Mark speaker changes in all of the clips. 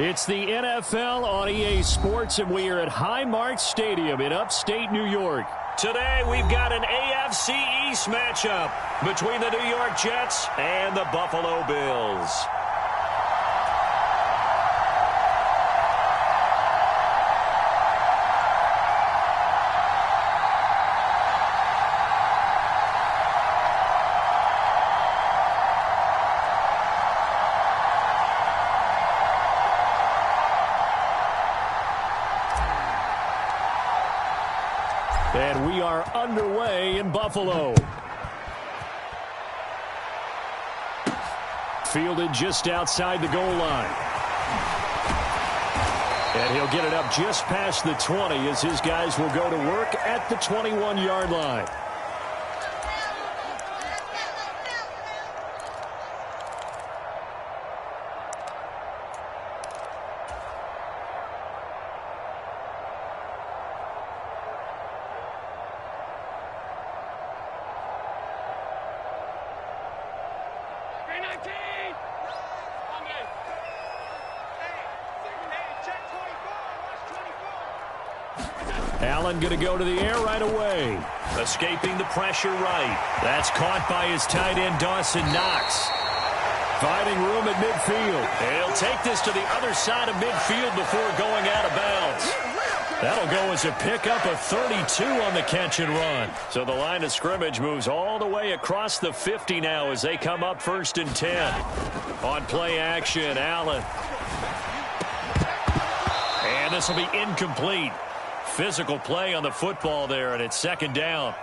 Speaker 1: It's the NFL on EA Sports, and we are at Highmark Stadium in upstate New York. Today, we've got an AFC East matchup between the New York Jets and the Buffalo Bills. And we are underway in Buffalo. Fielded just outside the goal line. And he'll get it up just past the 20 as his guys will go to work at the 21-yard line. Allen going to go to the air right away. Escaping the pressure right. That's caught by his tight end, Dawson Knox. Finding room at midfield. He'll take this to the other side of midfield before going out of bounds. That'll go as a pickup of 32 on the catch and run. So the line of scrimmage moves all the way across the 50 now as they come up 1st and 10. On play action, Allen. And this will be incomplete. Physical play on the football there, and it's 2nd down.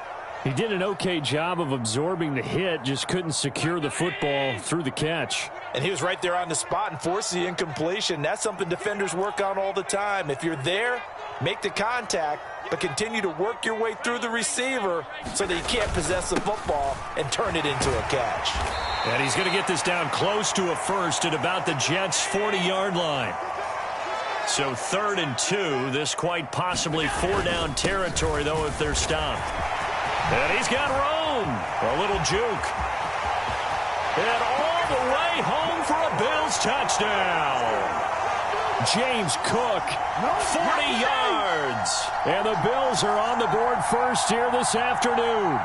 Speaker 1: He did an okay job of absorbing the hit, just couldn't secure the football through the catch.
Speaker 2: And he was right there on the spot and forced the incompletion. That's something defenders work on all the time. If you're there, make the contact, but continue to work your way through the receiver so that you can't possess the football and turn it into a catch.
Speaker 1: And he's going to get this down close to a first at about the Jets' 40-yard line. So 3rd and 2, this quite possibly 4-down territory, though, if they're stopped. And he's got room. A little juke. And all the way home for a Bills touchdown. James Cook, 40 yards. And the Bills are on the board first here this afternoon.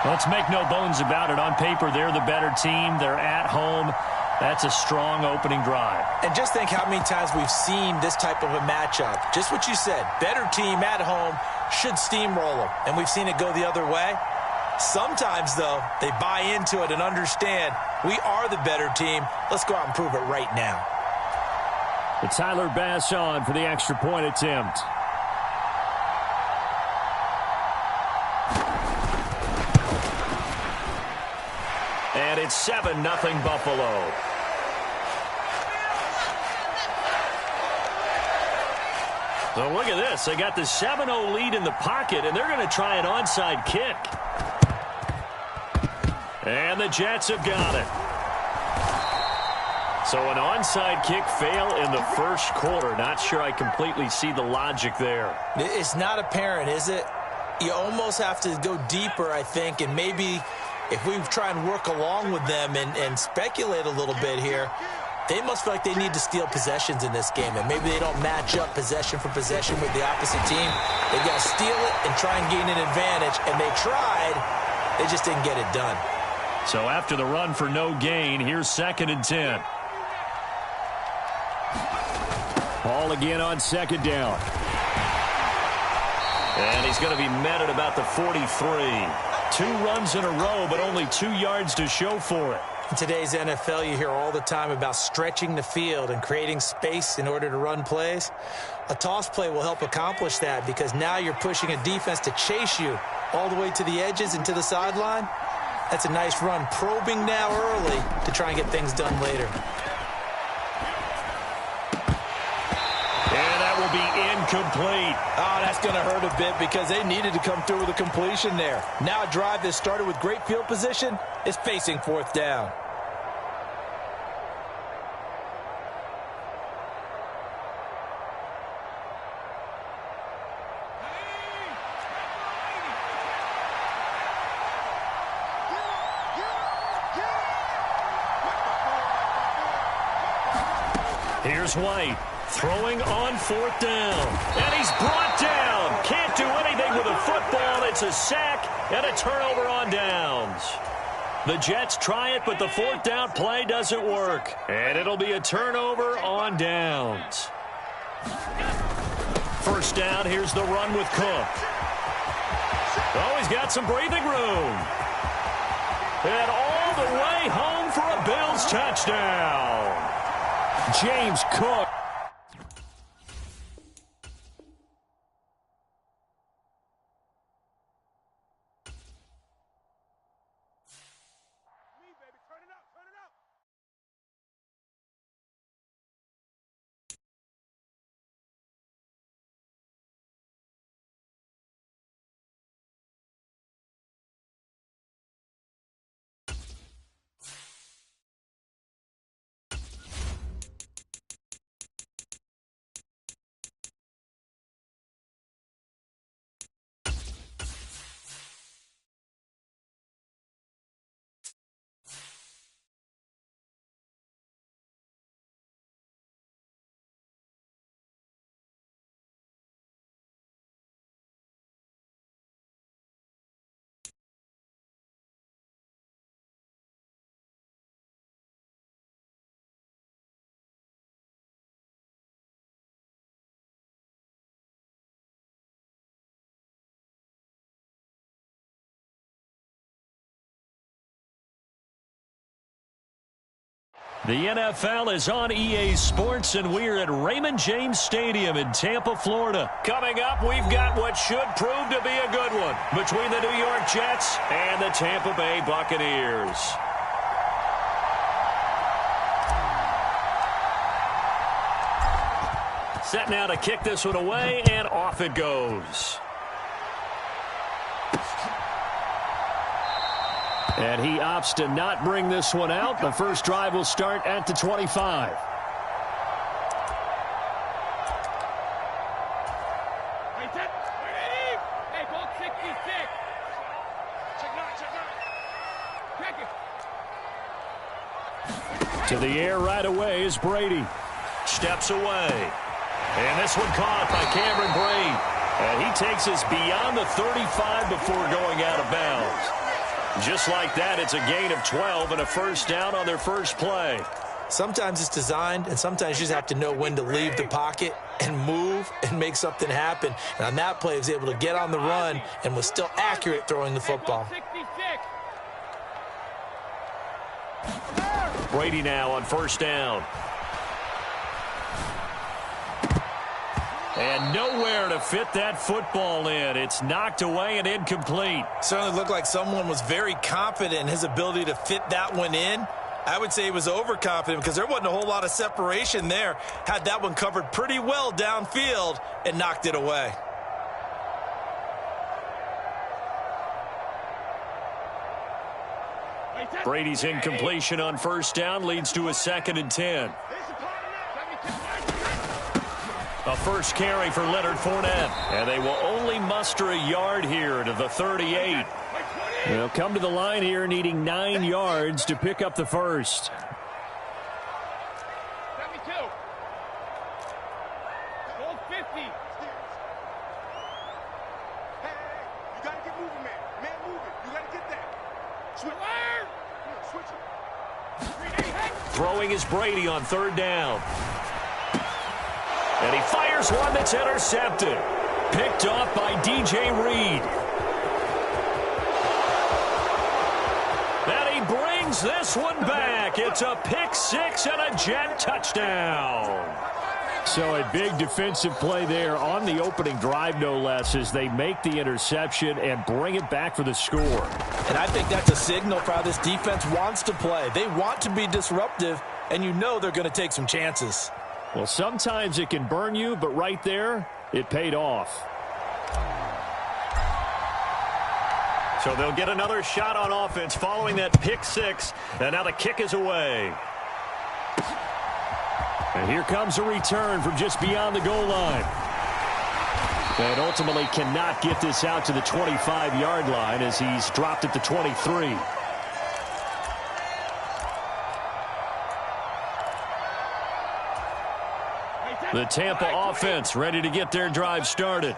Speaker 1: Let's make no bones about it. On paper, they're the better team. They're at home. That's a strong opening drive.
Speaker 2: And just think how many times we've seen this type of a matchup. Just what you said, better team at home should steamroll them. And we've seen it go the other way. Sometimes, though, they buy into it and understand we are the better team. Let's go out and prove it right now.
Speaker 1: It's Tyler Bass on for the extra point attempt. And it's 7-0 Buffalo. So look at this. They got the 7-0 lead in the pocket, and they're going to try an onside kick. And the Jets have got it. So an onside kick fail in the first quarter. Not sure I completely see the logic there.
Speaker 2: It's not apparent, is it? You almost have to go deeper, I think, and maybe if we try and work along with them and speculate a little bit here, they must feel like they need to steal possessions in this game, and maybe they don't match up possession for possession with the opposite team. They've got to steal it and try and gain an advantage, and they tried. They just didn't get it done.
Speaker 1: So after the run for no gain, here's 2nd and 10. Ball again on 2nd down. And he's going to be met at about the 43. 2 runs in a row, but only 2 yards to show for it.
Speaker 2: In today's NFL, you hear all the time about stretching the field and creating space in order to run plays. A toss play will help accomplish that because now you're pushing a defense to chase you all the way to the edges and to the sideline. That's a nice run, probing now early to try and get things done later.
Speaker 1: And that will be incomplete.
Speaker 2: Oh, that's going to hurt a bit because they needed to come through with a completion there. Now a drive that started with great field position is facing 4th down.
Speaker 1: Here's White throwing on 4th down. And he's brought down. Can't do anything with a football. It's a sack and a turnover on downs. The Jets try it, but the 4th down play doesn't work. And it'll be a turnover on downs. 1st down, here's the run with Cook. Oh, he's got some breathing room. And all the way home for a Bills touchdown. James Cook. The NFL is on EA Sports, and we're at Raymond James Stadium in Tampa, Florida. Coming up, we've got what should prove to be a good one between the New York Jets and the Tampa Bay Buccaneers. Set now to kick this one away, and off it goes. And he opts to not bring this one out. The first drive will start at the 25. To the air right away is Brady. Steps away. And this one caught by Cameron Brate. And he takes us beyond the 35 before going out of bounds. Just like that, it's a gain of 12 and a first down on their first play.
Speaker 2: Sometimes it's designed, and sometimes you just have to know when to leave the pocket and move and make something happen. And on that play, he was able to get on the run and was still accurate throwing the football.
Speaker 1: Brady now on first down. And nowhere to fit that football in. It's knocked away and incomplete.
Speaker 2: Certainly looked like someone was very confident in his ability to fit that one in. I would say he was overconfident because there wasn't a whole lot of separation there. Had that one covered pretty well downfield and knocked it away.
Speaker 1: Brady's incompletion on first down leads to a 2nd and 10. A first carry for Leonard Fournette. And they will only muster a yard here to the 38. They'll come to the line here needing 9 yards to pick up the first. Throwing is Brady on 3rd down. And he fires one that's intercepted. Picked off by DJ Reed. And he brings this one back. It's a pick 6 and a Jet touchdown. So a big defensive play there on the opening drive, no less, as they make the interception and bring it back for the score.
Speaker 2: And I think that's a signal for how this defense wants to play. They want to be disruptive, and you know they're going to take some chances.
Speaker 1: Well, sometimes it can burn you, but right there, it paid off. So they'll get another shot on offense following that pick 6, and now the kick is away. And here comes a return from just beyond the goal line. And ultimately cannot get this out to the 25-yard line as he's dropped at the 23. The Tampa offense ready to get their drive started.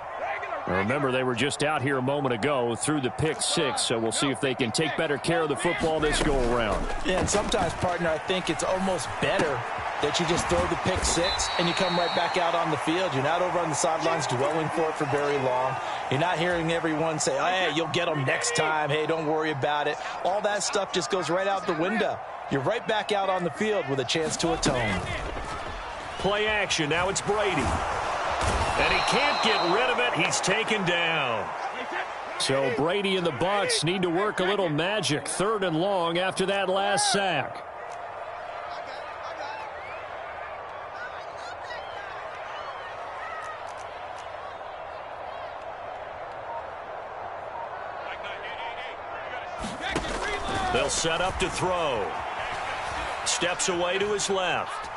Speaker 1: Remember, they were just out here a moment ago through the pick six, so we'll see if they can take better care of the football this go-around.
Speaker 2: Yeah, and sometimes, partner, I think it's almost better that you just throw the pick six and you come right back out on the field. You're not over on the sidelines dwelling for it for very long. You're not hearing everyone say, oh, hey, you'll get them next time. Hey, don't worry about it. All that stuff just goes right out the window. You're right back out on the field with a chance to atone.
Speaker 1: Play action. Now it's Brady. And he can't get rid of it. He's taken down. So Brady and the Bucs need to work a little magic. 3rd and long after that last sack. They'll set up to throw. Steps away to his left.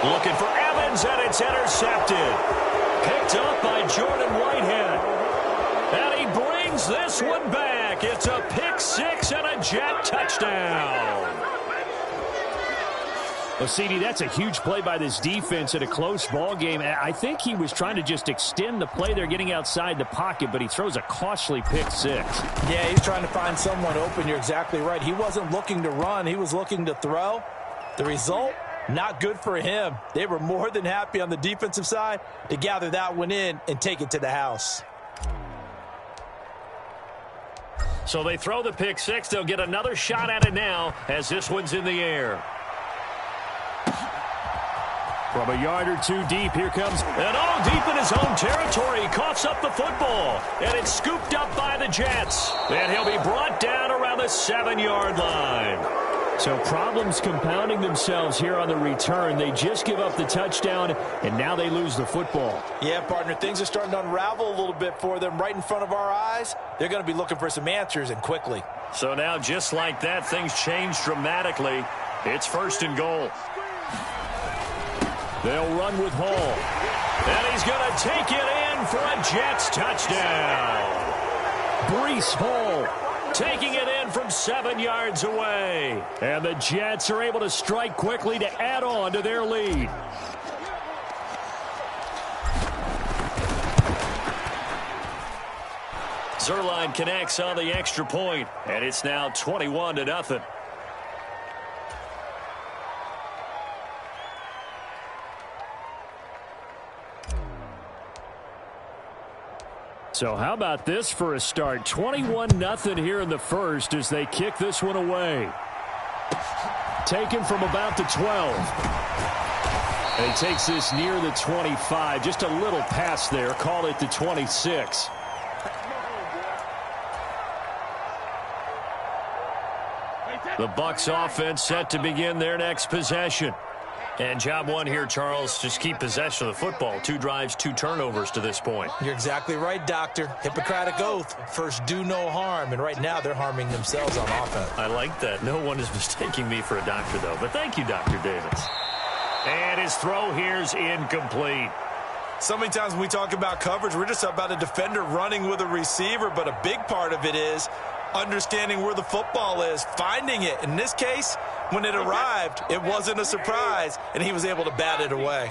Speaker 1: Looking for Evans, and it's intercepted. Picked up by Jordan Whitehead. And he brings this one back. It's a pick six and a Jet touchdown.
Speaker 3: Well, CD, that's a huge play by this defense in a close ball game. I think he was trying to just extend the play. They're getting outside the pocket, but he throws a costly pick six.
Speaker 2: Yeah, he's trying to find someone open. You're exactly right. He wasn't looking to run. He was looking to throw. The result, not good for him. They were more than happy on the defensive side to gather that one in and take it to the house.
Speaker 1: So they throw the pick six. They'll get another shot at it now as this one's in the air. From a yard or two deep, here comes, and all deep in his own territory. He coughs up the football, and it's scooped up by the Jets. And he'll be brought down around the 7-yard line.
Speaker 3: So problems compounding themselves here on the return. They just give up the touchdown, and now they lose the football.
Speaker 2: Yeah, partner, things are starting to unravel a little bit for them right in front of our eyes. They're going to be looking for some answers, and quickly.
Speaker 1: So now, just like that, things change dramatically. It's 1st and goal. They'll run with Hall. And he's going to take it in for a Jets touchdown. Breece Hall taking it in from 7 yards away. And the Jets are able to strike quickly to add on to their lead. Zerline connects on the extra point, and it's now 21-0. So how about this for a start? 21-0 here in the first as they kick this one away. Taken from about the 12. And he takes this near the 25. Just a little pass there. Call it the 26. The Bucs offense set to begin their next possession. And job one here, Charles, just keep possession of the football. 2 drives, 2 turnovers to this point.
Speaker 2: You're exactly right, Doctor. Hippocratic oath. First, do no harm. And right now, they're harming themselves on offense.
Speaker 1: I like that. No one is mistaking me for a doctor, though. But thank you, Dr. Davis. And his throw here's incomplete.
Speaker 2: So many times when we talk about coverage, we're just about a defender running with a receiver. But a big part of it is understanding where the football is, finding it. In this case, when it arrived, it wasn't a surprise, and he was able to bat it away.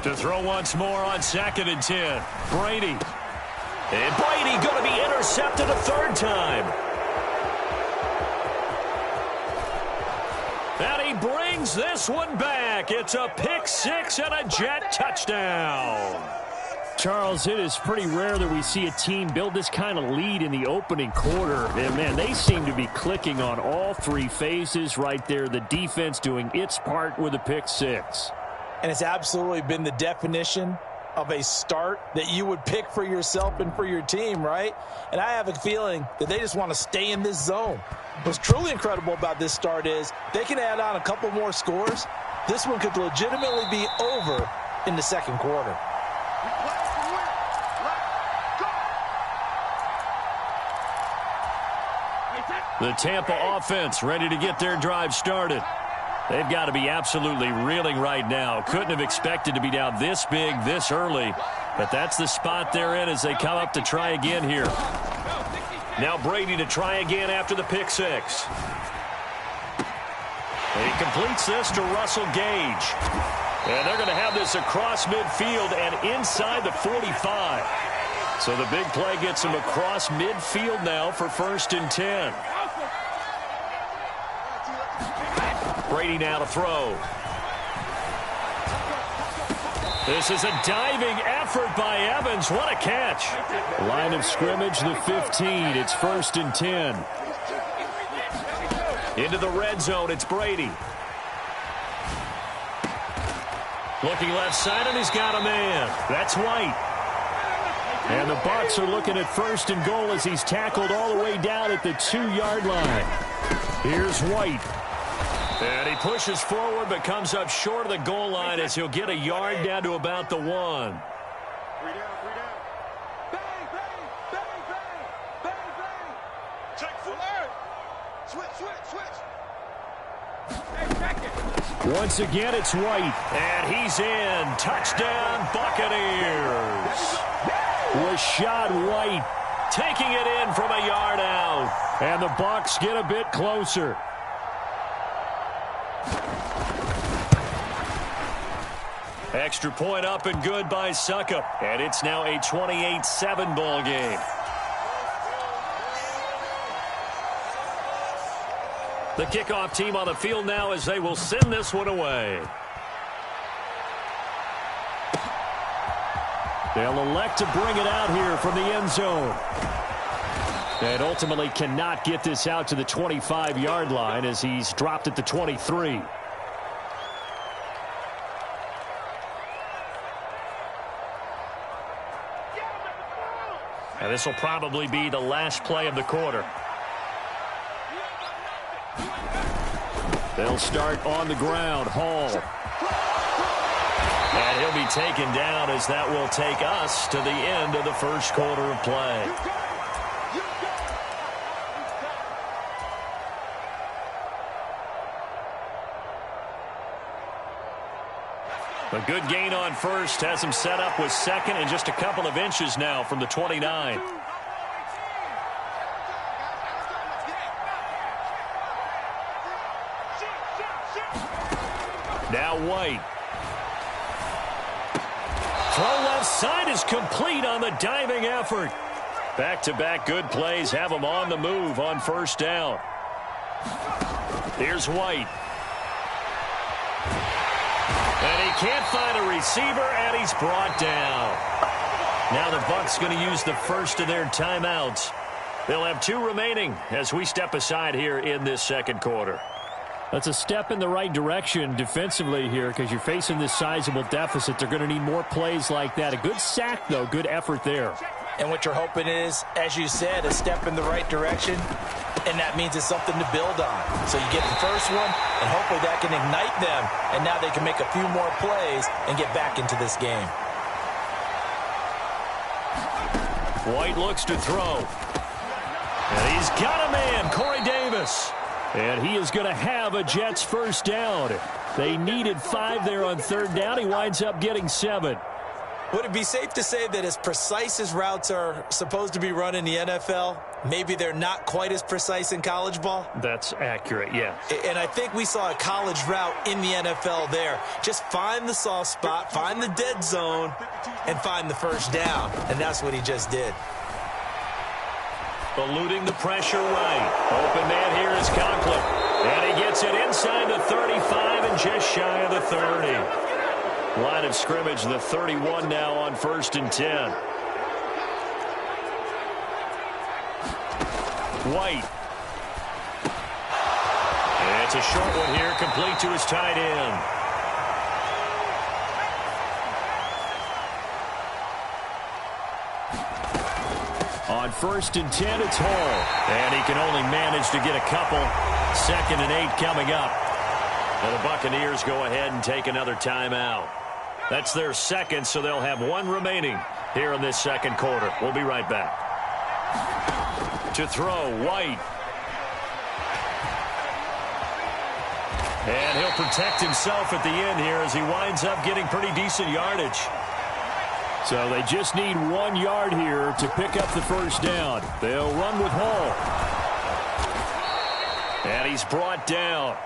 Speaker 1: To throw once more on 2nd and 10. Brady. And Brady going to be intercepted a 3rd time. And he brings this one back. It's a pick six and a Jet touchdown.
Speaker 3: Charles, it is pretty rare that we see a team build this kind of lead in the opening quarter. And, man, they seem to be clicking on all 3 phases right there. The defense doing its part with a pick six.
Speaker 2: And it's absolutely been the definition of a start that you would pick for yourself and for your team, right? And I have a feeling that they just want to stay in this zone. What's truly incredible about this start is they can add on a couple more scores. This one could legitimately be over in the 2nd quarter.
Speaker 1: The Tampa offense ready to get their drive started. They've got to be absolutely reeling right now. Couldn't have expected to be down this big, this early. But that's the spot they're in as they come up to try again here. Now Brady to try again after the pick six. He completes this to Russell Gage. And they're going to have this across midfield and inside the 45. So the big play gets him across midfield now for 1st and 10. Brady now to throw. This is a diving effort by Evans. What a catch.
Speaker 3: Line of scrimmage, the 15. It's 1st and 10.
Speaker 1: Into the red zone, it's Brady. Looking left side, and he's got a man. That's White.
Speaker 3: And the Bucs are looking at 1st and goal as he's tackled all the way down at the 2-yard line. Here's White.
Speaker 1: And he pushes forward but comes up short of the goal line as he'll get a yard down to about the 1.
Speaker 4: 3 down, 3 down. Bang, bang, bang, bang, bang, bang. Check forward. Switch. Hey, check it.
Speaker 3: Once again, it's White.
Speaker 1: And he's in. Touchdown, Buccaneers.
Speaker 3: Rashad White
Speaker 1: taking it in from a yard out.
Speaker 3: And the Bucs get a bit closer.
Speaker 1: Extra point up and good by Suckup. And it's now a 28-7 ball game. The kickoff team on the field now as they will send this one away.
Speaker 3: They'll elect to bring it out here from the end zone. And ultimately cannot get this out to the 25-yard line as he's dropped at the 23.
Speaker 1: And this will probably be the last play of the quarter.
Speaker 3: They'll start on the ground. Hall.
Speaker 1: And he'll be taken down as that will take us to the end of the first quarter of play. A good gain on first has him set up with second and just a couple of inches now from the 29. Now White. Throw left side is complete on the diving effort. Back-to-back good plays have him on the move on first down. Here's White. And he can't find a receiver, and he's brought down. Now the Bucs going to use the first of their timeouts. They'll have 2 remaining as we step aside here in this second quarter.
Speaker 3: That's a step in the right direction defensively here because you're facing this sizable deficit. They're going to need more plays like that. A good sack, though. Good effort there.
Speaker 2: And what you're hoping is, as you said, a step in the right direction, and that means it's something to build on. So you get the first one, and hopefully that can ignite them, and now they can make a few more plays and get back into this game.
Speaker 1: White looks to throw. And he's got a man, Corey Davis.
Speaker 3: And he is going to have a Jets first down. They needed 5 there on third down. He winds up getting 7.
Speaker 2: Would it be safe to say that as precise as routes are supposed to be run in the NFL, maybe they're not quite as precise in college ball?
Speaker 1: That's accurate, yeah.
Speaker 2: And I think we saw a college route in the NFL there. Just find the soft spot, find the dead zone, and find the first down. And that's what he just did.
Speaker 1: Eluding the pressure right. Open man here is Conklin. And he gets it inside the 35 and just shy of the 30. Line of scrimmage, the 31 now on 1st and 10. White. And it's a short one here, complete to his tight end.
Speaker 3: On 1st and 10, it's Hall.
Speaker 1: And he can only manage to get a couple. 2nd and 8 coming up. And the Buccaneers go ahead and take another timeout. That's their second, so they'll have 1 remaining here in this second quarter. We'll be right back. To throw, White. And he'll protect himself at the end here as he winds up getting pretty decent yardage.
Speaker 3: So they just need 1 yard here to pick up the first down. They'll run with Hall.
Speaker 1: And he's brought down.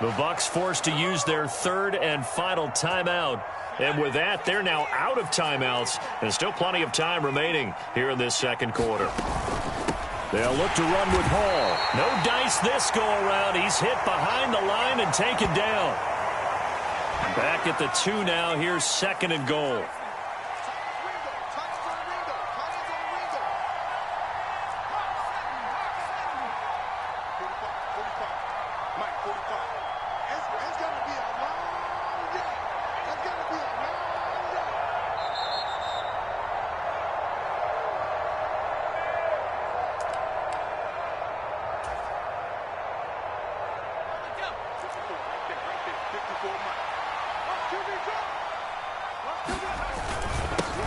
Speaker 1: The Bucs forced to use their 3rd and final timeout. And with that, they're now out of timeouts. And still plenty of time remaining here in this second quarter.
Speaker 3: They'll look to run with Hall.
Speaker 1: No dice this go-around. He's hit behind the line and taken down. Back at the 2 now. Here's 2nd and goal.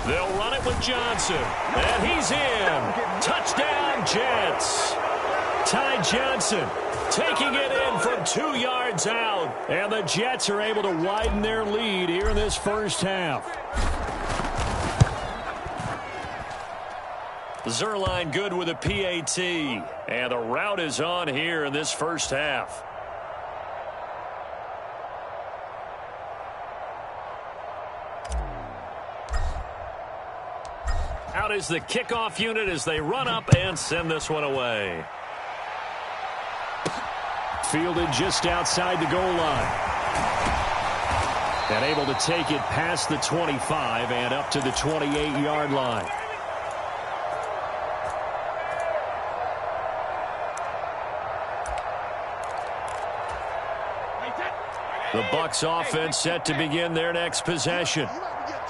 Speaker 1: They'll run it with Johnson. And he's in. Touchdown, Jets. Ty Johnson taking it in from 2 yards out. And the Jets are able to widen their lead here in this first half. Zerline good with a PAT. And the route is on here in this first half. Out is the kickoff unit as they run up and send this one away.
Speaker 3: Fielded just outside the goal line. And able to take it past the 25 and up to the 28-yard line. The Bucs offense set to begin their next possession.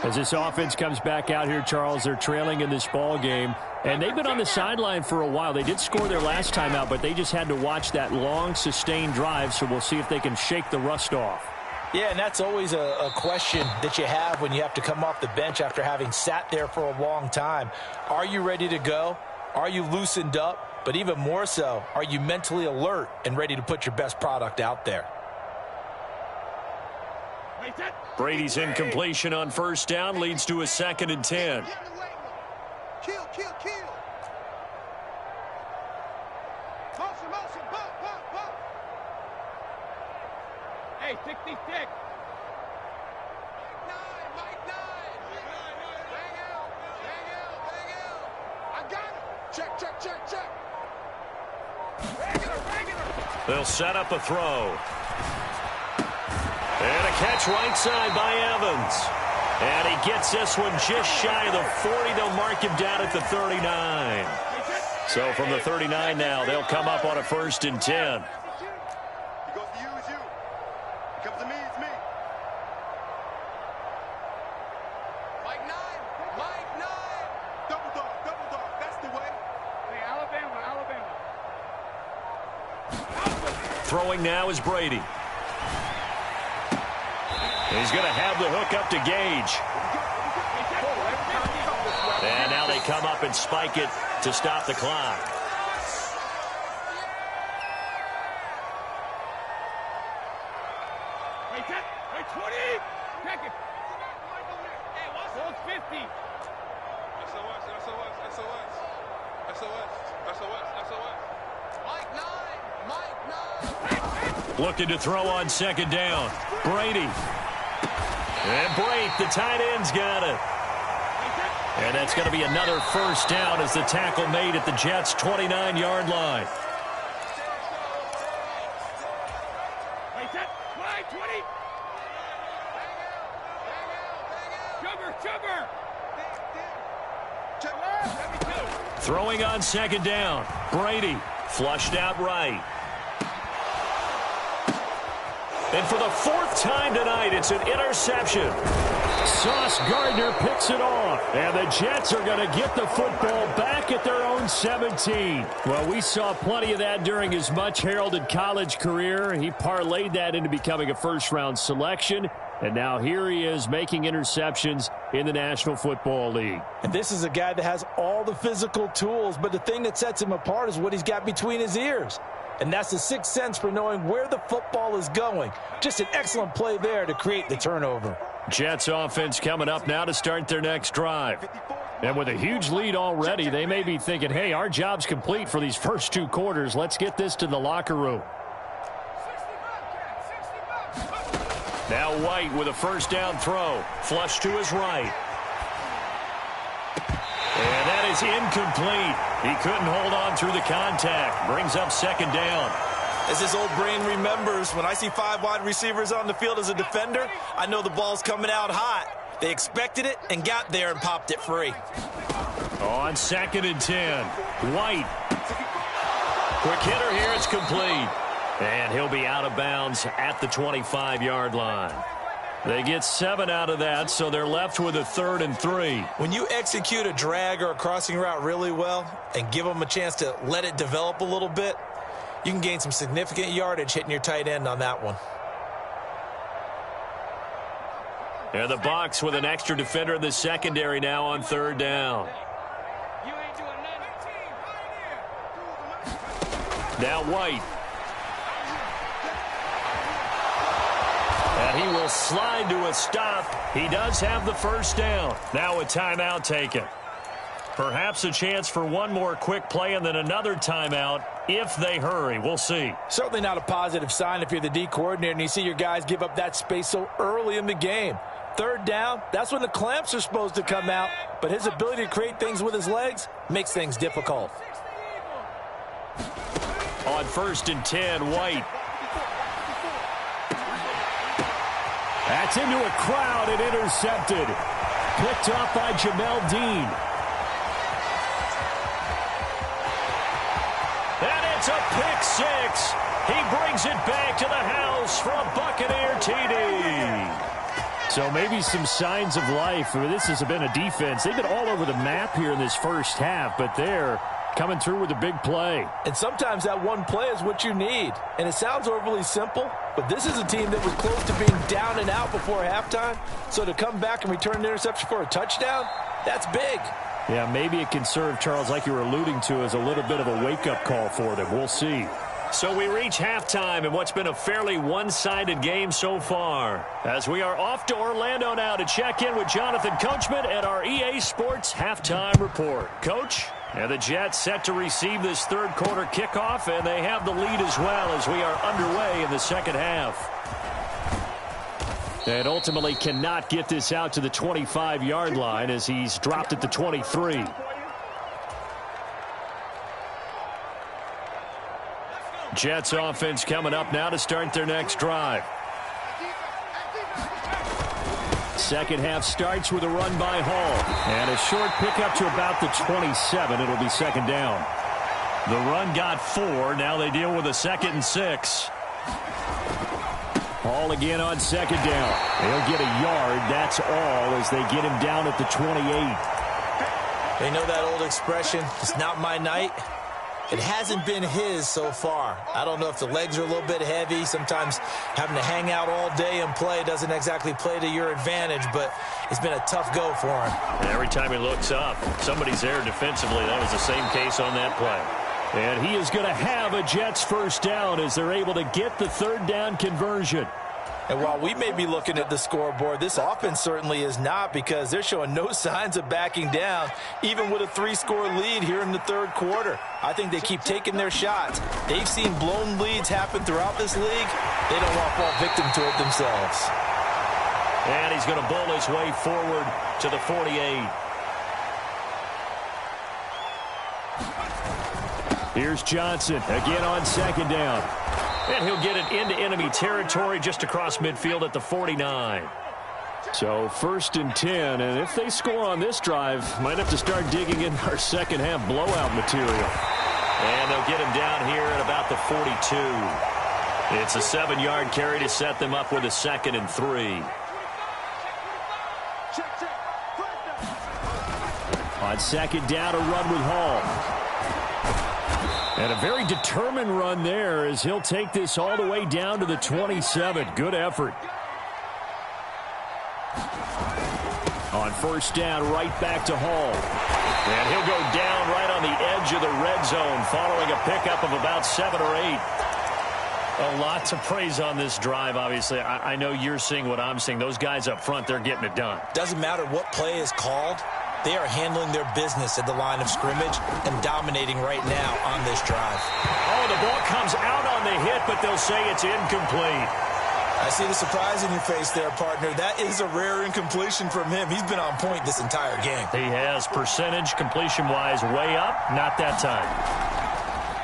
Speaker 3: As this offense comes back out here, Charles, they're trailing in this ball game. And they've been on the sideline for a while. They did score their last time out, but they just had to watch that long, sustained drive. So we'll see if they can shake the rust off.
Speaker 2: Yeah, and that's always a question that you have when you have to come off the bench after having sat there for a long time. Are you ready to go? Are you loosened up? But even more so, are you mentally alert and ready to put your best product out there?
Speaker 1: Brady's incompletion on first down leads to a 2nd and 10.
Speaker 4: Kill. Motion. Bump. Hey, tick. Mike 9. Bang out. I got him. Check. Regular.
Speaker 1: They'll set up a throw. And a catch right side by Evans. And he gets this one just shy of the 40. They'll mark him down at the 39. So from the 39 now, they'll come up on a 1st and 10.
Speaker 4: He goes to you, it's you. He comes to me, it's me. Mike 9. Double dog. That's the way. Hey, Alabama.
Speaker 1: Throwing now is Brady. He's going to have the hook up to Gage. And now they come up and spike it to stop the clock.
Speaker 4: Wait, 20. Check it. Hey, what's 50? SOS. Mike 9.
Speaker 1: Looking to throw on 2nd down. Brady. And Brate, the tight end's got it. And that's going to be another first down as the tackle made at the Jets' 29-yard line. Throwing on 2nd down. Brady flushed out right. And for the 4th time tonight, it's an interception. Sauce Gardner picks it off. And the Jets are going to get the football back at their own 17.
Speaker 3: Well, we saw plenty of that during his much-heralded college career. He parlayed that into becoming a first-round selection. And now here he is making interceptions in the National Football League.
Speaker 2: And this is a guy that has all the physical tools, but the thing that sets him apart is what he's got between his ears. And that's the sixth sense for knowing where the football is going. Just an excellent play there to create the turnover.
Speaker 1: Jets offense coming up now to start their next drive.
Speaker 3: And with a huge lead already, they may be thinking, hey, our job's complete for these first 2 quarters. Let's get this to the locker room.
Speaker 1: Now White with a first down throw. Flush to his right. And that is incomplete. He couldn't hold on through the contact. Brings up second down.
Speaker 2: As his old brain remembers, when I see 5 wide receivers on the field as a defender, I know the ball's coming out hot. They expected it and got there and popped it free.
Speaker 1: On 2nd and 10. White. Quick hitter here. It's complete. And he'll be out of bounds at the 25-yard line. They get 7 out of that, so they're left with a 3rd and 3.
Speaker 2: When you execute a drag or a crossing route really well and give them a chance to let it develop a little bit, you can gain some significant yardage hitting your tight end on that one.
Speaker 1: And the box with an extra defender in the secondary now on 3rd down. Now White. And he will slide to a stop. He does have the first down. Now a timeout taken. Perhaps a chance for one more quick play and then another timeout if they hurry. We'll see.
Speaker 2: Certainly not a positive sign if you're the D coordinator and you see your guys give up that space so early in the game. 3rd down, that's when the clamps are supposed to come out, but his ability to create things with his legs makes things difficult.
Speaker 1: On 1st and 10, White.
Speaker 3: That's into a crowd and intercepted. Picked off by Jamel Dean.
Speaker 1: And it's a pick 6. He brings it back to the house for a Buccaneer TD.
Speaker 3: So maybe some signs of life. I mean, this has been a defense. They've been all over the map here in this first half, but they're coming through with a big play.
Speaker 2: And sometimes that one play is what you need. And it sounds overly simple, but this is a team that was close to being down and out before halftime. So to come back and return an interception for a touchdown, that's big.
Speaker 3: Yeah, maybe it can serve, Charles, like you were alluding to, as a little bit of a wake-up call for them. We'll see.
Speaker 1: So we reach halftime in what's been a fairly one-sided game so far. As we are off to Orlando now to check in with Jonathan Coachman at our EA Sports Halftime Report. Coach? And the Jets set to receive this 3rd quarter kickoff, and they have the lead as well as we are underway in the second half.
Speaker 3: And ultimately cannot get this out to the 25-yard line as he's dropped at the 23.
Speaker 1: Jets offense coming up now to start their next drive.
Speaker 3: Second half starts with a run by Hall. And a short pickup to about the 27. It'll be 2nd down.
Speaker 1: The run got 4. Now they deal with a 2nd and 6.
Speaker 3: Hall again on 2nd down. They'll get a yard. That's all as they get him down at the 28.
Speaker 2: They know that old expression, it's not my night. It hasn't been his so far. I don't know if the legs are a little bit heavy. Sometimes having to hang out all day and play doesn't exactly play to your advantage, but it's been a tough go for him.
Speaker 1: And every time he looks up, somebody's there defensively. That was the same case on that play.
Speaker 3: And he is going to have a Jets first down as they're able to get the 3rd down conversion.
Speaker 2: And while we may be looking at the scoreboard, this offense certainly is not, because they're showing no signs of backing down, even with a 3-score lead here in the 3rd quarter. I think they keep taking their shots. They've seen blown leads happen throughout this league. They don't want to fall victim to it themselves.
Speaker 1: And he's going to bowl his way forward to the 48.
Speaker 3: Here's Johnson again on 2nd down.
Speaker 1: And he'll get it into enemy territory just across midfield at the 49.
Speaker 3: So 1st and 10, and if they score on this drive, might have to start digging in our second half blowout material.
Speaker 1: And they'll get him down here at about the 42. It's a 7-yard carry to set them up with a 2nd and 3.
Speaker 3: On 2nd down, a run with Hall. And a very determined run there as he'll take this all the way down to the 27. Good effort. On 1st down, right back to Hall.
Speaker 1: And he'll go down right on the edge of the red zone following a pickup of about 7 or 8. A lot to praise on this drive, obviously. I know you're seeing what I'm seeing. Those guys up front, they're getting it done.
Speaker 2: Doesn't matter what play is called. They are handling their business at the line of scrimmage and dominating right now on this drive.
Speaker 1: Oh, the ball comes out on the hit, but they'll say it's incomplete.
Speaker 2: I see the surprise in your face there, partner. That is a rare incompletion from him. He's been on point this entire game.
Speaker 1: He has. Percentage completion-wise way up. Not that time.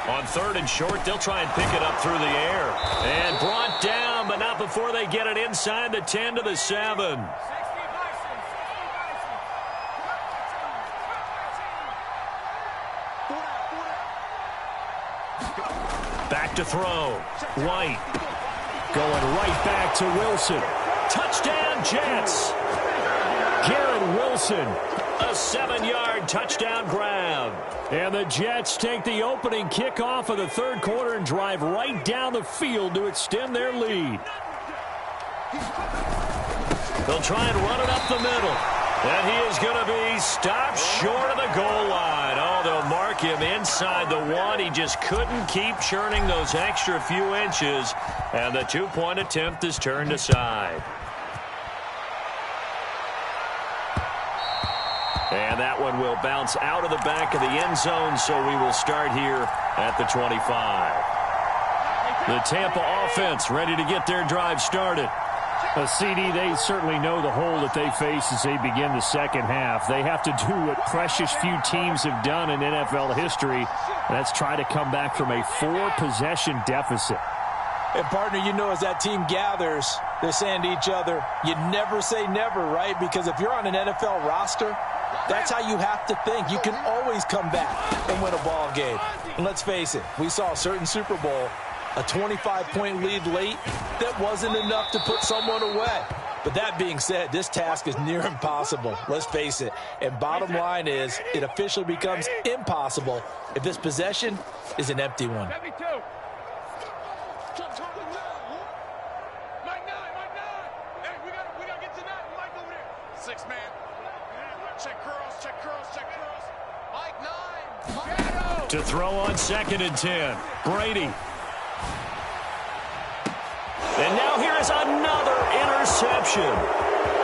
Speaker 1: On 3rd and short, they'll try and pick it up through the air. And brought down, but not before they get it inside the 10 to the 7. Back to throw. White.
Speaker 3: Going right back to Wilson.
Speaker 1: Touchdown, Jets.
Speaker 3: Garrett Wilson.
Speaker 1: A 7-yard touchdown grab.
Speaker 3: And the Jets take the opening kickoff of the 3rd quarter and drive right down the field to extend their lead.
Speaker 1: They'll try and run it up the middle. And he is going to be stopped short of the goal line. Oh, they'll mark him inside the 1. He just couldn't keep churning those extra few inches. And the 2-point attempt is turned aside. And that one will bounce out of the back of the end zone, so we will start here at the 25. The Tampa offense ready to get their drive started.
Speaker 3: CD, they certainly know the hole that they face as they begin the second half. They have to do what precious few teams have done in NFL history, and that's try to come back from a 4-possession deficit.
Speaker 2: And, partner, you know as that team gathers, they're saying to each other, you never say never, right? Because if you're on an NFL roster, that's how you have to think. You can always come back and win a ball game. And let's face it, we saw a certain Super Bowl, a 25-point lead late, that wasn't enough to put someone away. But that being said, this task is near impossible. Let's face it. And bottom line is, it officially becomes impossible if this possession is an empty one.
Speaker 1: To throw on 2nd and 10. Brady. And now here is another interception.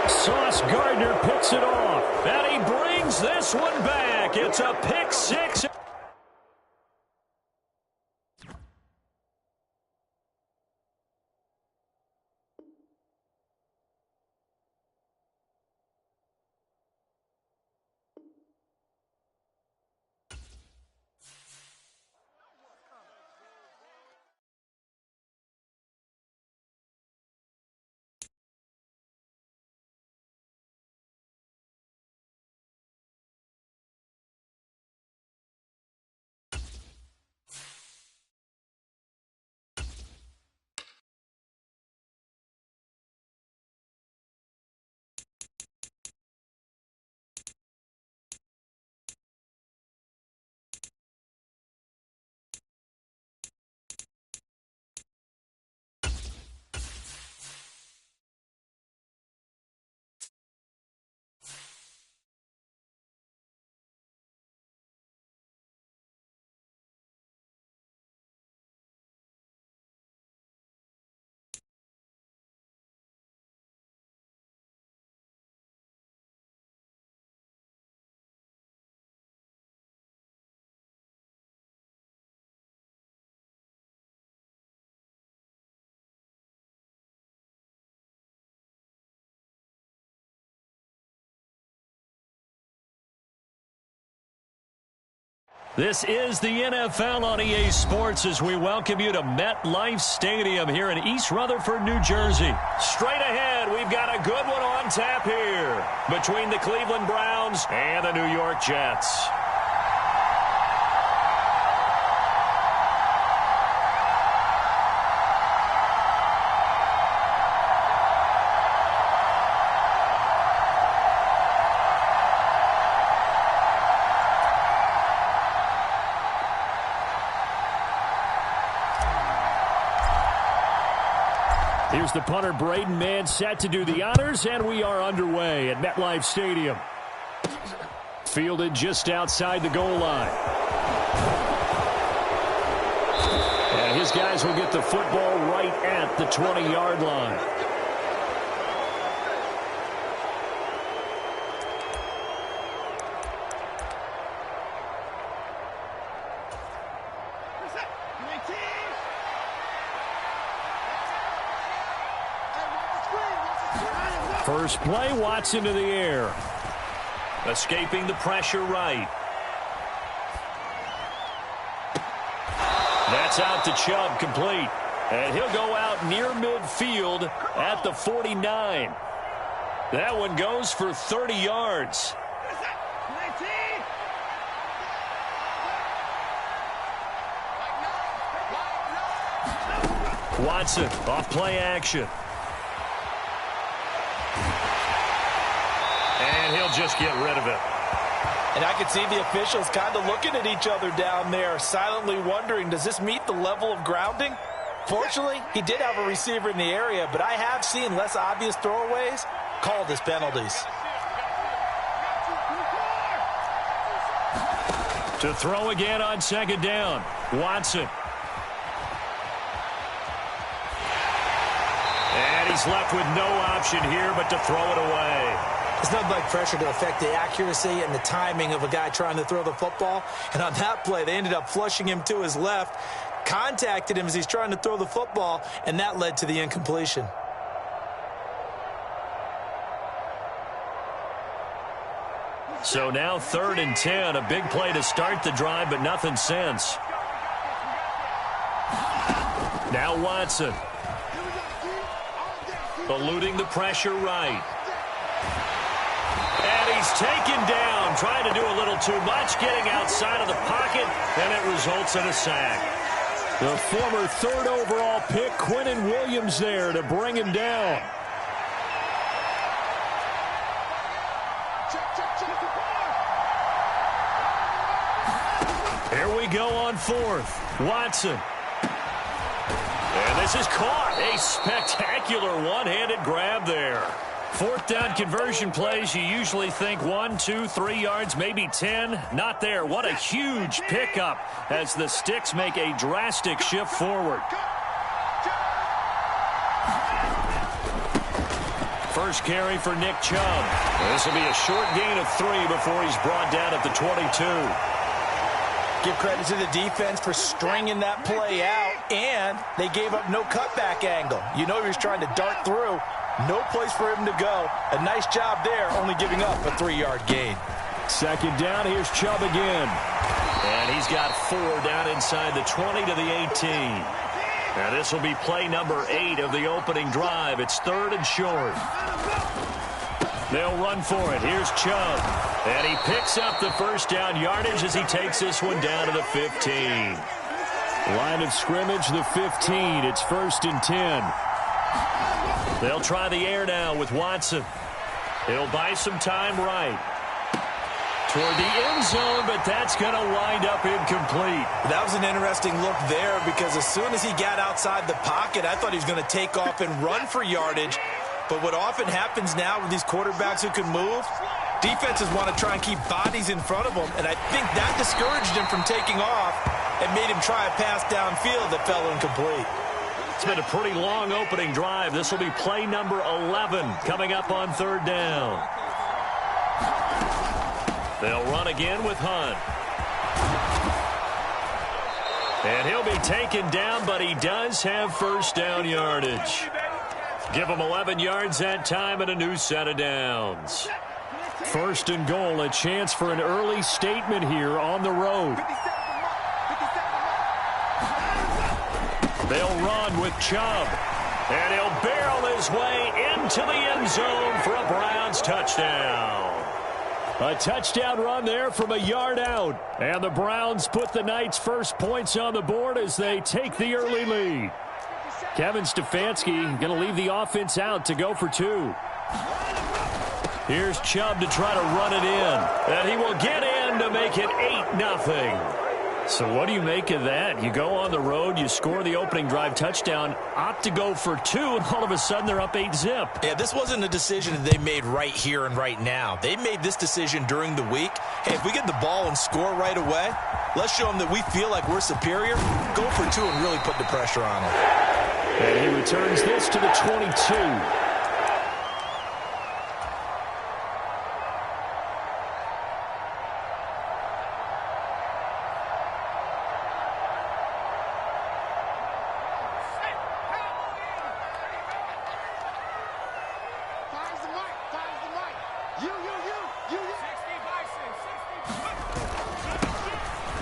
Speaker 3: Sauce Gardner picks it off.
Speaker 1: And he brings this one back. It's a pick 6. This is the NFL on EA Sports as we welcome you to MetLife Stadium here in East Rutherford, New Jersey. Straight ahead, we've got a good one on tap here between the Cleveland Browns and the New York Jets.
Speaker 3: Here's the punter, Braden Mann, set to do the honors, and we are underway at MetLife Stadium. Fielded just outside the goal line. And his guys will get the football right at the 20-yard line. First play, Watson to the air.
Speaker 1: Escaping the pressure right. That's out to Chubb, complete. And he'll go out near midfield at the 49. That one goes for 30 yards. Watson off play action. And he'll just get rid of it.
Speaker 2: And I could see the officials kind of looking at each other down there, silently wondering, does this meet the level of grounding? Fortunately, he did have a receiver in the area, but I have seen less obvious throwaways called as penalties.
Speaker 1: To throw again on second down, Watson. And he's left with no option here but to throw it away.
Speaker 2: It's nothing like pressure to affect the accuracy and the timing of a guy trying to throw the football. And on that play, they ended up flushing him to his left, contacted him as he's trying to throw the football, and that led to the incompletion.
Speaker 1: So now 3rd and 10, a big play to start the drive, but nothing since. Now Watson. Eluding the pressure right. And he's taken down, trying to do a little too much, getting outside of the pocket, and it results in a sack.
Speaker 3: The former 3rd overall pick, Quinnen Williams, there to bring him down.
Speaker 1: Here we go on 4th. Watson. And this is caught. A spectacular one-handed grab there. 4th down conversion plays, you usually think 1, 2, 3 yards, maybe 10. Not there. What a huge pickup as the Sticks make a drastic shift forward. First carry for Nick Chubb. This will be a short gain of 3 before he's brought down at the 22.
Speaker 2: Give credit to the defense for stringing that play out, and they gave up no cutback angle. You know he was trying to dart through. No place for him to go. A nice job there, only giving up a 3-yard gain.
Speaker 3: Second down, here's Chubb again.
Speaker 1: And he's got 4 down inside the 20 to the 18. And this will be play number 8 of the opening drive. It's 3rd and short. They'll run for it. Here's Chubb. And he picks up the first down yardage as he takes this one down to the 15.
Speaker 3: Line of scrimmage, the 15. It's 1st and 10.
Speaker 1: They'll try the air now with Watson. He'll buy some time right. Toward the end zone, but that's going to wind up incomplete.
Speaker 2: That was an interesting look there because as soon as he got outside the pocket, I thought he was going to take off and run for yardage. But what often happens now with these quarterbacks who can move, defenses want to try and keep bodies in front of them, and I think that discouraged him from taking off and made him try a pass downfield that fell incomplete.
Speaker 1: It's been a pretty long opening drive. This will be play number 11 coming up on 3rd down. They'll run again with Hunt. And he'll be taken down, but he does have first down yardage. Give him 11 yards that time and a new set of downs.
Speaker 3: 1st and goal, a chance for an early statement here on the road.
Speaker 1: They'll run with Chubb. And he'll barrel his way into the end zone for a Browns touchdown.
Speaker 3: A touchdown run there from a yard out. And the Browns put the night's first points on the board as they take the early lead. Kevin Stefanski going to leave the offense out to go for 2.
Speaker 1: Here's Chubb to try to run it in. And he will get in to make it 8-0. So what do you make of that? You go on the road, you score the opening drive touchdown, opt to go for 2, and all of a sudden they're up 8-zip.
Speaker 2: Yeah, this wasn't a decision that they made right here and right now. They made this decision during the week. Hey, if we get the ball and score right away, let's show them that we feel like we're superior. Go for 2 and really put the pressure on them.
Speaker 3: And he returns this to the 22.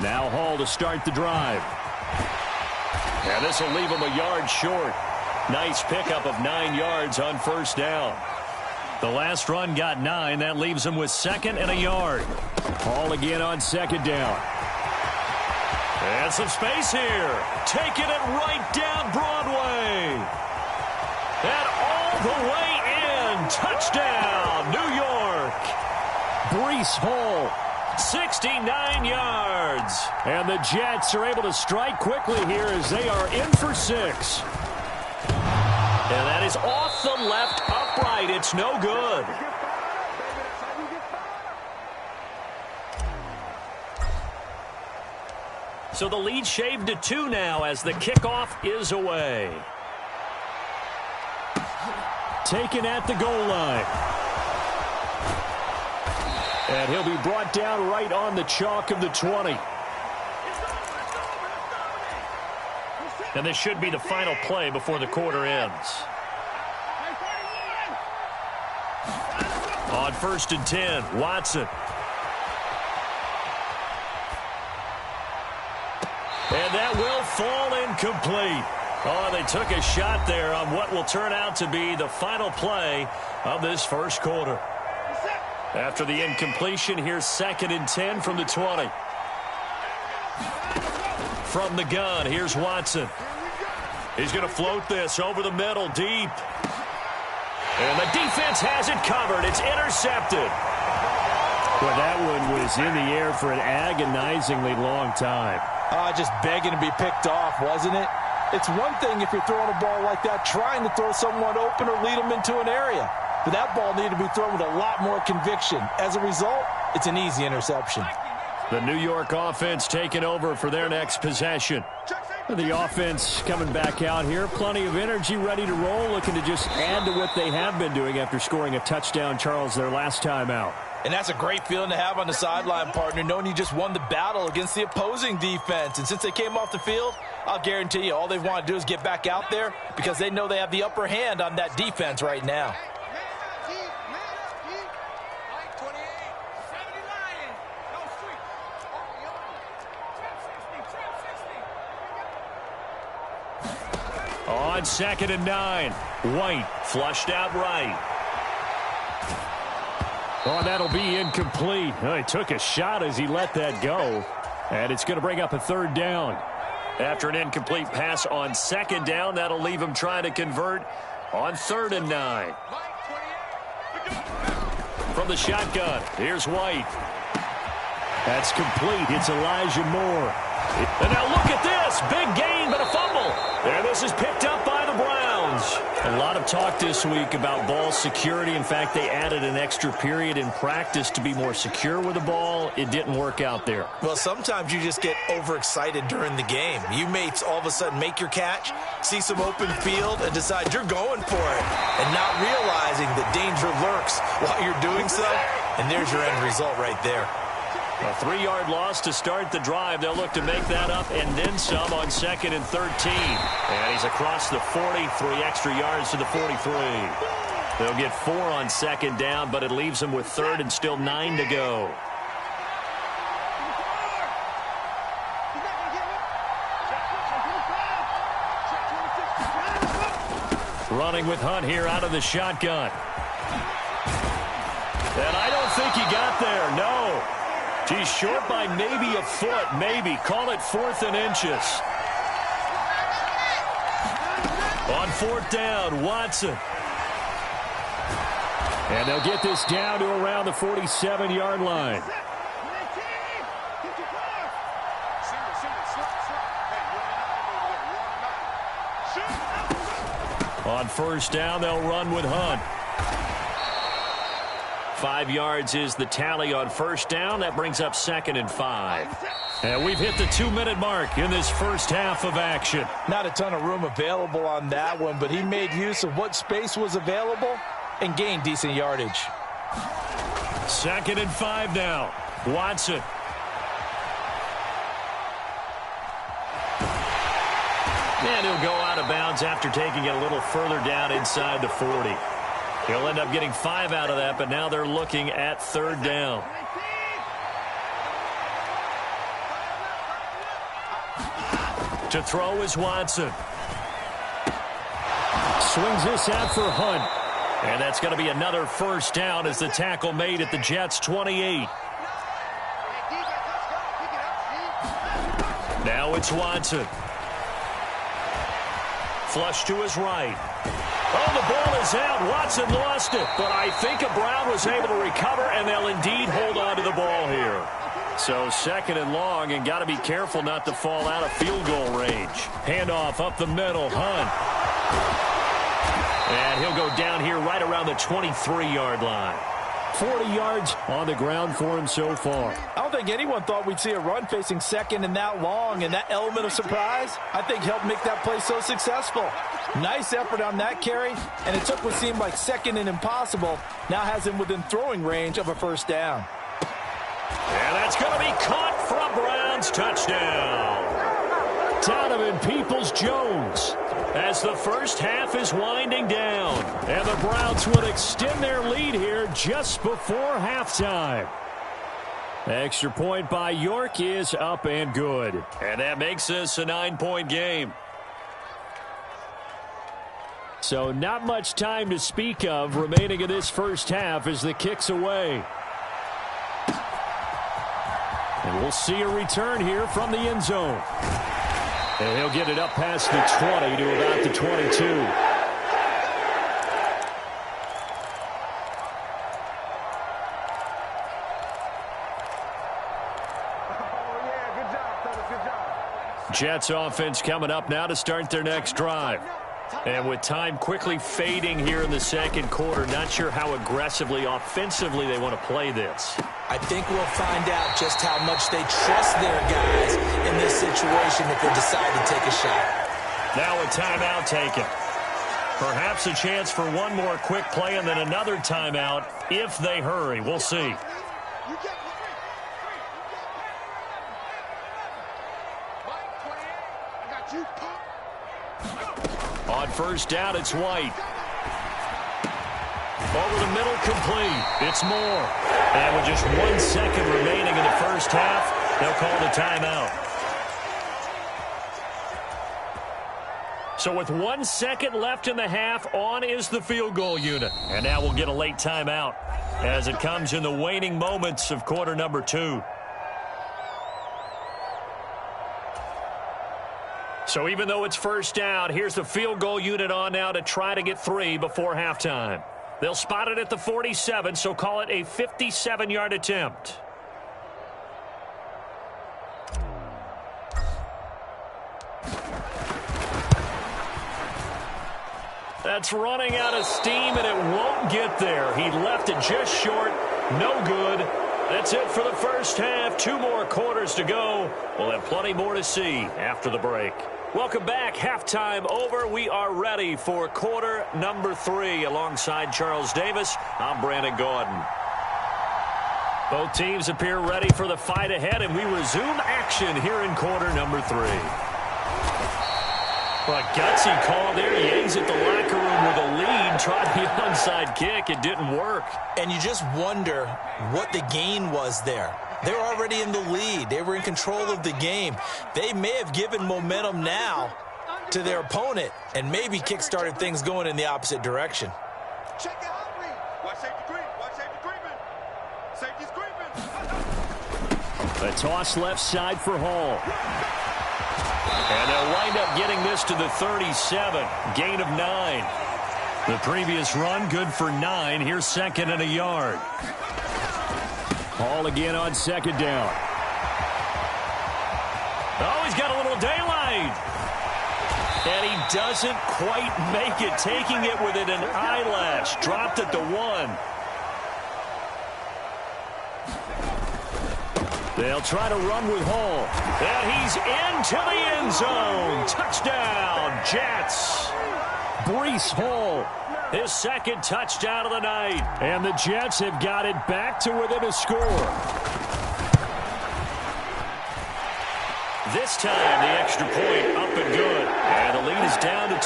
Speaker 3: Now Hall to start the drive.
Speaker 1: And this will leave him a yard short. Nice pickup of 9 yards on first down. The last run got 9. That leaves him with 2nd and a yard.
Speaker 3: Hall again on 2nd down.
Speaker 1: And some space here. Taking it right down Broadway. And all the way in. Touchdown, New York.
Speaker 3: Breece Hall.
Speaker 1: 69 yards.
Speaker 3: And the Jets are able to strike quickly here as they are in for 6.
Speaker 1: And that is off the left upright. It's no good. So the lead shaved to 2 now as the kickoff is away.
Speaker 3: Taken at the goal line. And he'll be brought down right on the chalk of the 20.
Speaker 1: And this should be the final play before the quarter ends. On 1st and 10, Watson. And that will fall incomplete. Oh, they took a shot there on what will turn out to be the final play of this first quarter. After the incompletion, here's 2nd and 10 from the 20. From the gun, here's Watson. He's going to float this over the middle, deep. And the defense has it covered. It's intercepted.
Speaker 3: Well, that one was in the air for an agonizingly long time.
Speaker 2: Just begging to be picked off, wasn't it? It's one thing if you're throwing a ball like that, trying to throw someone open or lead them into an area. But that ball needed to be thrown with a lot more conviction. As a result, it's an easy interception.
Speaker 3: The New York offense taking over for their next possession. The offense coming back out here. Plenty of energy, ready to roll, looking to just add to what they have been doing after scoring a touchdown, Charles, their last time out.
Speaker 2: And that's a great feeling to have on the sideline, partner, knowing you just won the battle against the opposing defense. And since they came off the field, I'll guarantee you all they want to do is get back out there because they know they have the upper hand on that defense right now.
Speaker 1: On 2nd and 9, White flushed out right.
Speaker 3: Oh, that'll be incomplete. Oh, he took a shot as he let that go. And it's going to bring up a 3rd down.
Speaker 1: After an incomplete pass on 2nd down, that'll leave him trying to convert on 3rd and 9. From the shotgun, here's White.
Speaker 3: That's complete. It's Elijah Moore.
Speaker 1: And now look at this. Big gain, but a fumble. And this is picked up by the Browns. A lot of talk this week about ball security. In fact, they added an extra period in practice to be more secure with the ball. It didn't work out there.
Speaker 2: Well, sometimes you just get overexcited during the game. You may all of a sudden make your catch, see some open field, and decide you're going for it, and not realizing that danger lurks while you're doing so. And there's your end result right there.
Speaker 1: A 3-yard loss to start the drive. They'll look to make that up and then some on 2nd and 13. And he's across the 40, 3 extra yards to the 43. They'll get 4 on 2nd down, but it leaves them with 3rd and still 9 to go. Running with Hunt here out of the shotgun. And I don't think he got there, no. He's short by maybe a foot, maybe. Call it 4th and inches. On 4th down, Watson.
Speaker 3: And they'll get this down to around the 47-yard line.
Speaker 1: On first down, they'll run with Hunt. 5 yards is the tally on first down. That brings up 2nd and 5. And we've hit the 2-minute mark in this first half of action.
Speaker 2: Not a ton of room available on that one, but he made use of what space was available and gained decent yardage.
Speaker 1: 2nd and 5 now. Watson. And he'll go out of bounds after taking it a little further down inside the 40. He'll end up getting 5 out of that, but now they're looking at 3rd down. To throw is Watson.
Speaker 3: Swings this out for Hunt.
Speaker 1: And that's going to be another first down as the tackle made at the Jets' 28. Now it's Watson. Flush to his right. Oh, the ball is out. Watson lost it. But I think Brown was able to recover, and they'll indeed hold on to the ball here. So 2nd and long, and got to be careful not to fall out of field goal range. Handoff up the middle. Hunt. And he'll go down here right around the 23-yard line.
Speaker 3: 40 yards on the ground for him so far.
Speaker 2: I don't think anyone thought we'd see a run facing 2nd and that long, and that element of surprise, I think, helped make that play so successful. Nice effort on that carry, and it took what seemed like 2nd and impossible, now has him within throwing range of a first down.
Speaker 1: And that's going to be caught for a Browns touchdown.
Speaker 3: Donovan Peoples-Jones.
Speaker 1: As the first half is winding down.
Speaker 3: And the Browns will extend their lead here just before halftime. Extra point by York is up and good.
Speaker 1: And that makes this a 9-point game.
Speaker 3: So not much time to speak of remaining in this first half as the kick's away. And we'll see a return here from the end zone. And he'll get it up past the 20 to about the 22.
Speaker 1: Jets offense coming up now to start their next drive. And with time quickly fading here in the second quarter, not sure how aggressively, offensively they want to play this.
Speaker 2: I think we'll find out just how much they trust their guys in this situation if they decide to take a shot.
Speaker 1: Now a timeout taken. Perhaps a chance for one more quick play and then another timeout if they hurry. We'll see. On first down, it's White. Over the middle, complete. It's Moore. And with just 1 second remaining in the first half, they'll call the timeout. So with 1 second left in the half, on is the field goal unit. And now we'll get a late timeout as it comes in the waning moments of quarter number 2. So even though it's first down, here's the field goal unit on now to try to get 3 before halftime. They'll spot it at the 47, so call it a 57-yard attempt. That's running out of steam, and it won't get there. He left it just short. No good. That's it for the first half. 2 more quarters to go. We'll have plenty more to see after the break. Welcome back. Halftime over. We are ready for quarter number 3. Alongside Charles Davis, I'm Brandon Gordon. Both teams appear ready for the fight ahead, and we resume action here in quarter number 3. A gutsy call there. He exits the locker room with a lead. Tried the onside kick. It didn't work.
Speaker 2: And you just wonder what the gain was there. They're already in the lead. They were in control of the game. They may have given momentum now to their opponent and maybe kick-started things going in the opposite direction.
Speaker 4: Check it out, Reed. Watch safety creep. Watch safety creeping. Safety's creeping.
Speaker 3: A toss left side for Hall.
Speaker 1: And they'll wind up getting this to the 37. Gain of 9. The previous run, good for 9. Here's 2nd and a yard.
Speaker 3: Hall again on 2nd down.
Speaker 1: Oh, he's got a little daylight. And he doesn't quite make it, taking it within an eyelash. Dropped at the 1. They'll try to run with Hall. And he's into the end zone. Touchdown, Jets. Breece Hall, his second touchdown of the night. And the Jets have got it back to within a score. This time, the extra point up and good. And the lead is down to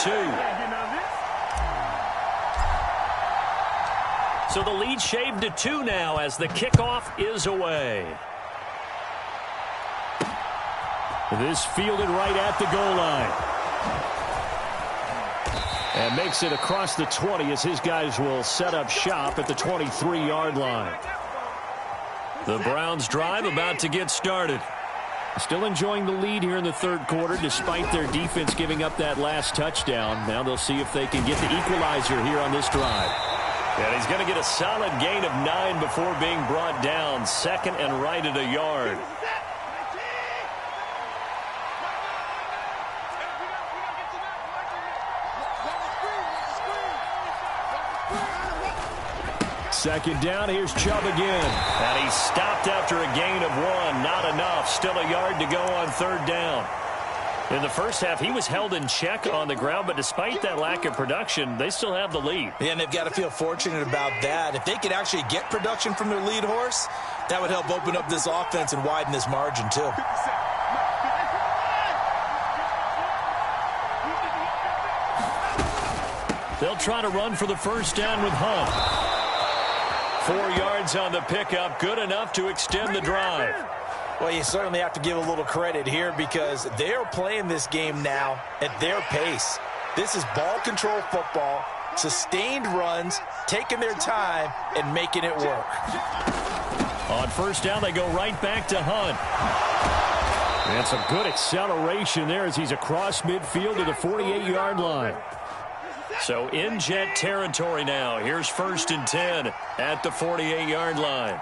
Speaker 1: 2. So the lead shaved to 2 now as the kickoff is away. This fielded right at the goal line. And makes it across the 20 as his guys will set up shop at the 23-yard line. The Browns drive about to get started. Still enjoying the lead here in the third quarter despite their defense giving up that last touchdown. Now they'll see if they can get the equalizer here on this drive. And he's going to get a solid gain of 9 before being brought down. Second and right at a yard. Second down, here's Chubb again. And he's stopped after a gain of 1. Not enough. Still a yard to go on third down. In the first half, he was held in check on the ground, but despite that lack of production, they still have the lead.
Speaker 2: Yeah, and they've got to feel fortunate about that. If they could actually get production from their lead horse, that would help open up this offense and widen this margin, too.
Speaker 1: They'll try to run for the first down with Hunt. 4 yards on the pickup, good enough to extend the drive.
Speaker 2: Well, you certainly have to give a little credit here because they're playing this game now at their pace. This is ball control football, sustained runs, taking their time, and making it work.
Speaker 1: On first down, they go right back to Hunt. And some good acceleration there as he's across midfield to the 48-yard line. So in Jet territory now. Here's first and 10 at the 48-yard line.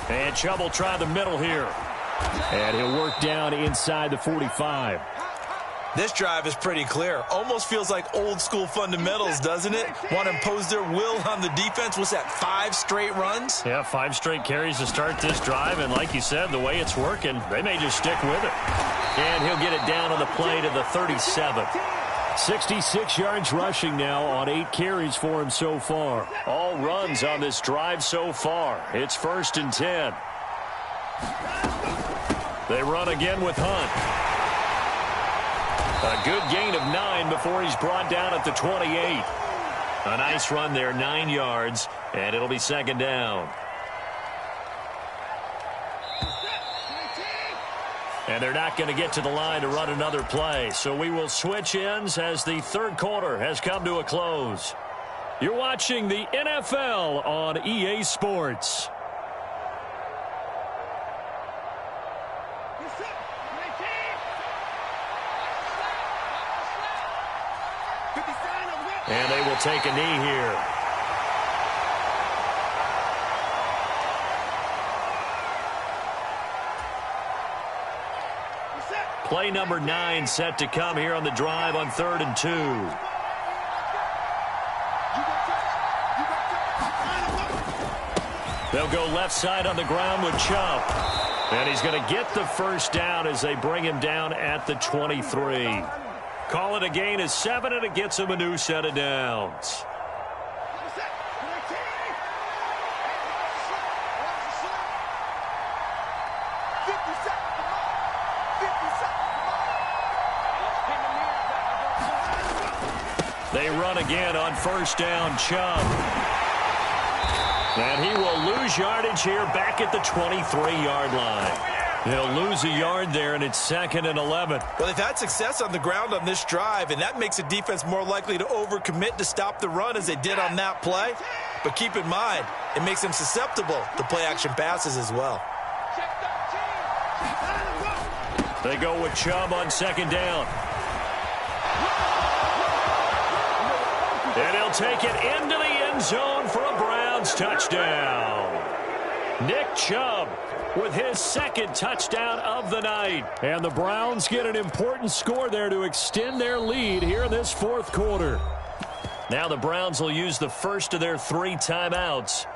Speaker 1: And Chubb will try the middle here. And he'll work down inside the 45.
Speaker 2: This drive is pretty clear. Almost feels like old school fundamentals, doesn't it? Want to impose their will on the defense. What's that, 5 straight runs?
Speaker 1: Yeah, 5 straight carries to start this drive. And like you said, the way it's working, they may just stick with it. And he'll get it down on the play to the 37. 66 yards rushing now on 8 carries for him so far. All runs on this drive so far. It's first and 10. They run again with Hunt. A good gain of 9 before he's brought down at the 28. A nice run there, 9 yards, and it'll be second down. And they're not going to get to the line to run another play. So we will switch ends as the third quarter has come to a close. You're watching the NFL on EA Sports. And they will take a knee here. Play number 9 set to come here on the drive on 3rd and 2. They'll go left side on the ground with Chubb. And he's going to get the first down as they bring him down at the 23. Call it a gain of 7, and it gets him a new set of downs. They run again on first down, Chubb. And he will lose yardage here back at the 23-yard line. He'll lose a yard there, and it's 2nd and 11.
Speaker 2: Well, they've had success on the ground on this drive, and that makes a defense more likely to overcommit to stop the run as they did on that play. But keep in mind, it makes them susceptible to play-action passes as well.
Speaker 1: They go with Chubb on second down. And he'll take it into the end zone for a Browns touchdown. Nick Chubb with his second touchdown of the night.
Speaker 3: And the Browns get an important score there to extend their lead here in this fourth quarter.
Speaker 1: Now the Browns will use the first of their 3 timeouts.